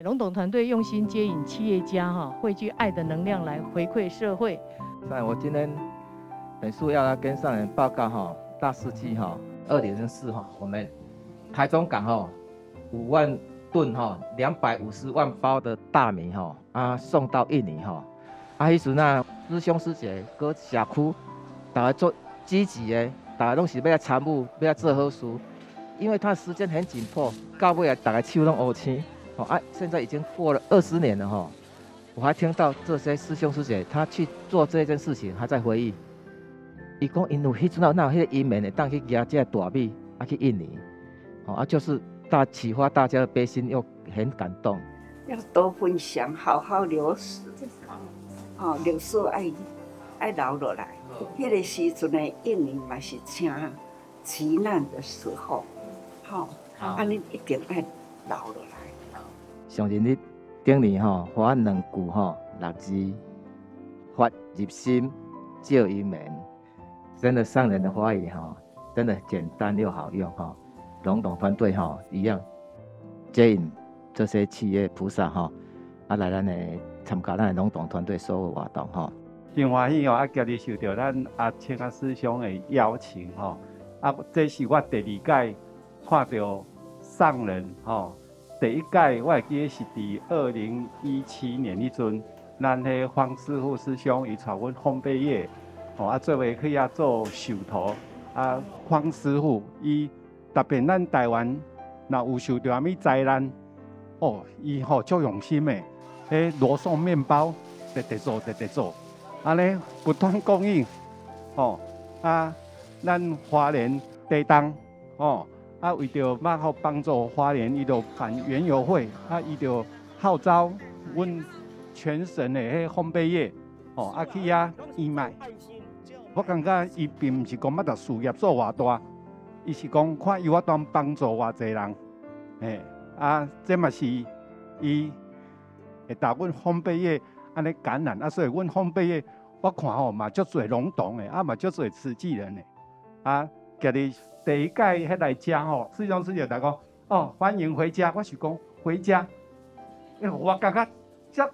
龙董团队用心接引企业家汇聚爱的能量来回馈社会。我今天很需要来跟上人报告大事记2004我们台中港5万吨250万包的大米送到印尼迄时师兄师姐搁社区大家做积极的，大家拢是要来参与，要来做好事，因为他的时间很紧迫，到尾大家手拢乌青。现在已经过了20年了我还听到这些师兄师姐他去做这件事情，还在回忆。伊讲因为迄阵那有迄个因缘会当去压这大米去印尼，就是启发大家的悲心，又很感动。要多分享，好好留史，历史爱留落来。迄个时阵的印尼嘛是正极难的时候，安尼一定爱留落来。上人你顶年发2句6字，发入心，救于门。真的上人的话语真的简单又好用龙董团队一样接引这些企业菩萨来咱的参加咱的龙董团队所有活动真欢喜今日受到咱阿青师兄的邀请这是我第2届看到上人第1届我会记得是伫2017年迄阵，咱迄方师傅师兄伊带阮烘焙业，做伙去遐做授徒。方师傅伊特别咱台湾若有受到啥物灾难，伊足用心的，迄罗宋面包直做，安尼不断供应，咱花莲地东为着要好帮助花莲，伊就办园游会，伊就号召阮全省的迄烘焙业，去遐义卖。我感觉伊并毋是讲要事业做偌大，伊是讲看伊我当帮助偌济人，这嘛是伊会打阮烘焙业安尼感染，所以阮烘焙业我看嘛足侪龙洞的，嘛足侪慈济人的，今日。第1届迄来遮师兄师姐来讲欢迎回家，我是讲回家，我感觉这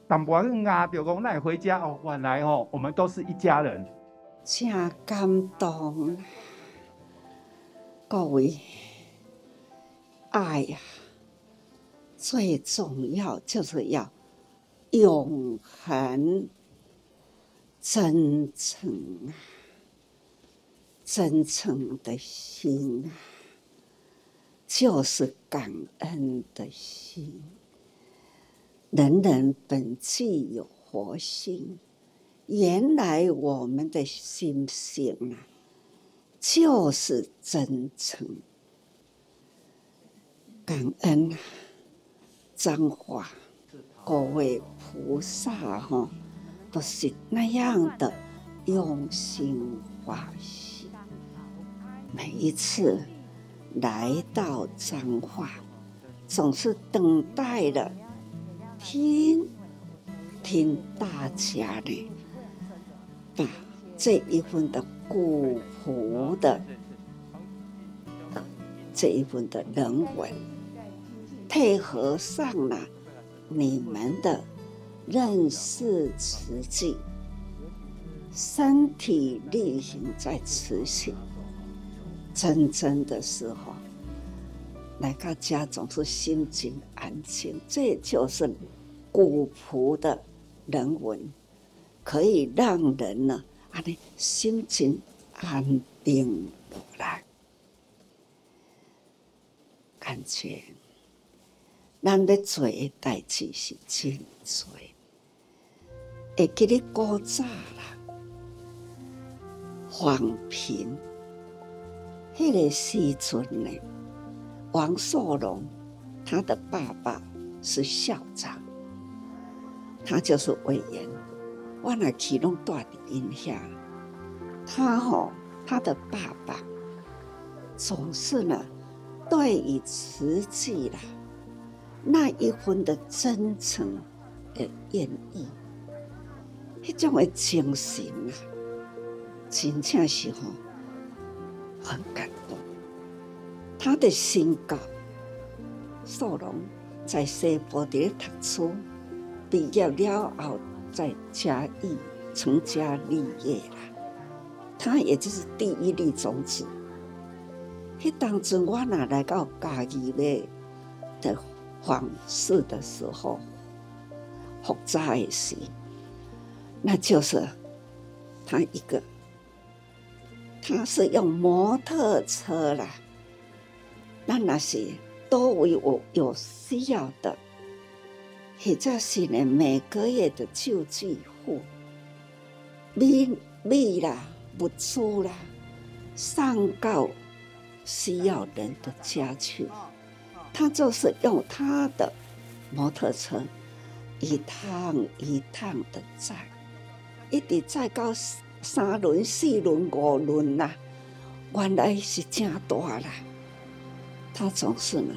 淡薄仔压着讲咱回家原来我们都是一家人，真感动。各位，爱最重要就是要永恒、真诚真诚的心就是感恩的心。人人本具有活性，原来我们的心性就是真诚、感恩。彰化各位菩萨都是那样的用心发心。每一次来到彰化，总是等待了听大家把这一份的古朴的这一份的人文，配合上了你们的认识慈济，身体力行在慈济。真正的时候，来到家总是心情安静，这就是古朴的人文，可以让人心情安定落来。感觉咱要做的代志是真多，会记得古早黄平。那个时阵呢，王寿龙他的爸爸是校长，他就是委员。我那去拢住伫因遐，他的爸爸总是对于慈济那一份的真诚的愿意，迄种的精神真正是很感动。他的心高，寿龙在西部伫读书，毕业了后在嘉义成家立业啦。他也就是第一粒种子。迄当阵我若来到嘉义的访视的时候，复杂的是，那就是他一个，他是用摩托车啦。那是都为我有需要的，或者是呢每个月的救济户，米啦、物资啦，上到需要人的家去。他就是用他的摩托车一趟一趟的载，一直载到3轮、4轮、5轮啦，原来是真大啦。他总是呢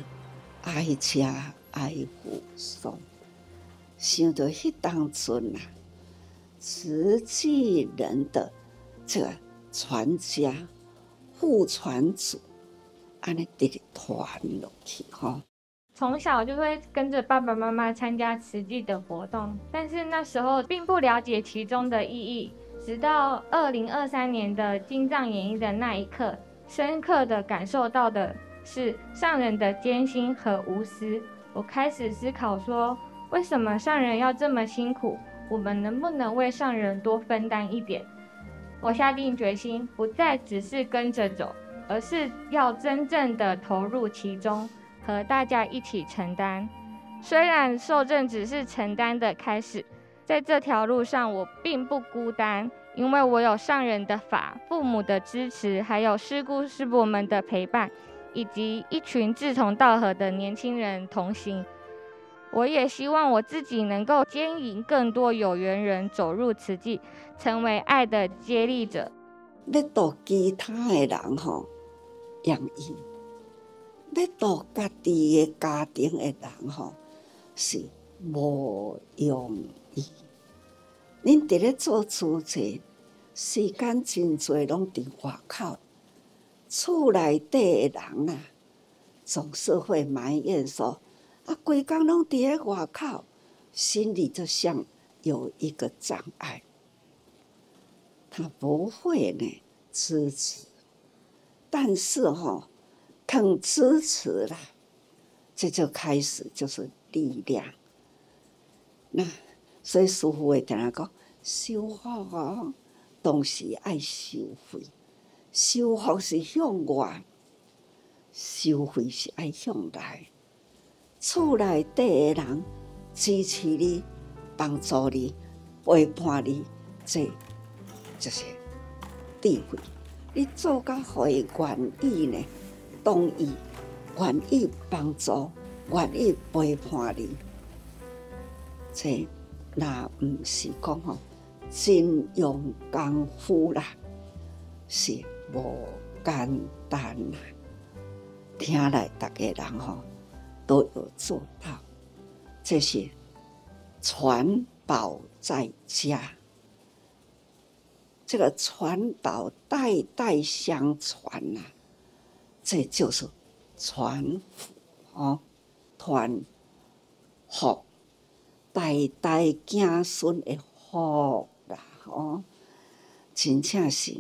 爱家爱护送，想到迄当阵啊，慈济人的这个传家、护传祖，安尼直传落去吼。从小就会跟着爸爸妈妈参加慈济的活动，但是那时候并不了解其中的意义，直到2023年的金藏演义的那一刻，深刻的感受到的是上人的艰辛和无私。我开始思考说，为什么上人要这么辛苦？我们能不能为上人多分担一点？我下定决心，不再只是跟着走，而是要真正的投入其中，和大家一起承担。虽然受证只是承担的开始，在这条路上我并不孤单，因为我有上人的法、父母的支持，还有师姑师伯们的陪伴，以及一群志同道合的年轻人同行。我也希望我自己能够牵引更多有缘人走入慈济，成为爱的接力者。要度其他的人吼，容易；要度家己的家庭的人吼，是无容易。恁伫咧做慈济，时间真侪拢伫外口，厝内底的人啊，总是会埋怨说。规工拢伫咧外口，心里就像有一个障碍，他不会呢支持，但是肯支持啦，这就开始就是力量。那所以师父会定定讲，修福当时爱收费，修福是向外，收费是爱向内。厝内底的人支持你、帮助你、陪伴你，这就是智慧。你做到互伊愿意呢，同意、愿意帮助、愿意陪伴你，这若唔是讲真用功夫啦，是无简单啦。听来大家人都有做到，这是传宝在家。这个传宝代代相传啊，这就是传福传福，代代子孙的福啦真正是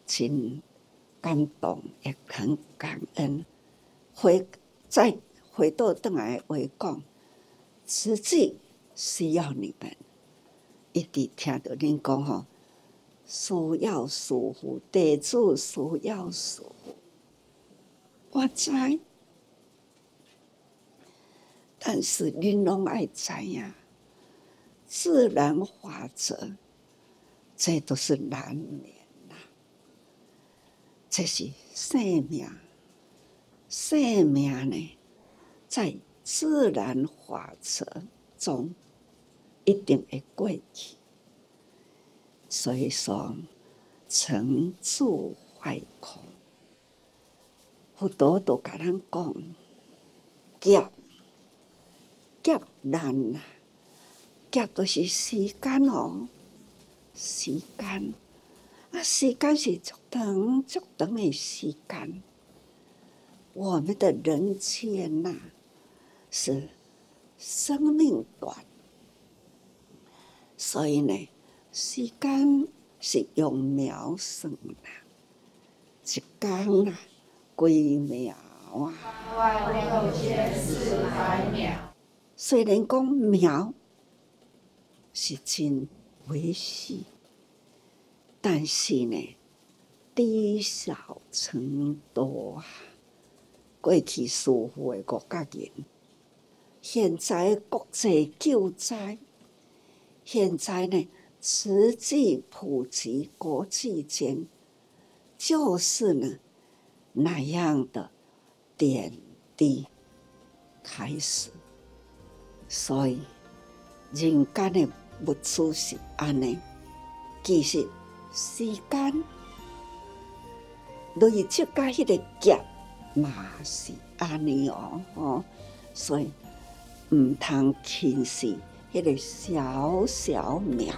真感动，也很感恩。再回到转来的话讲，慈济需要你们，一直听到恁讲需要师父，弟子需要师父，我知，但是恁拢爱知影，自然法则，这都是难免啦。这是生命，生命呢？在自然法则中，一定会过去。所以说，成住坏空，佛陀都甲咱讲，劫难啊，劫就是时间时间时间是足长的时间。我们的人间是生命短，所以呢，时间是用秒算啦，一天啊，几秒啊？16400秒。虽然讲秒是真微细，但是呢，积少成多啊。过去师父的5角言，现在国际救灾，现在呢，慈济普及国际间，就是呢那样的点滴开始。所以人间的物资是安尼，其实时间累积甲迄个业嘛是安尼哦，所以唔通轻视迄个小小苗。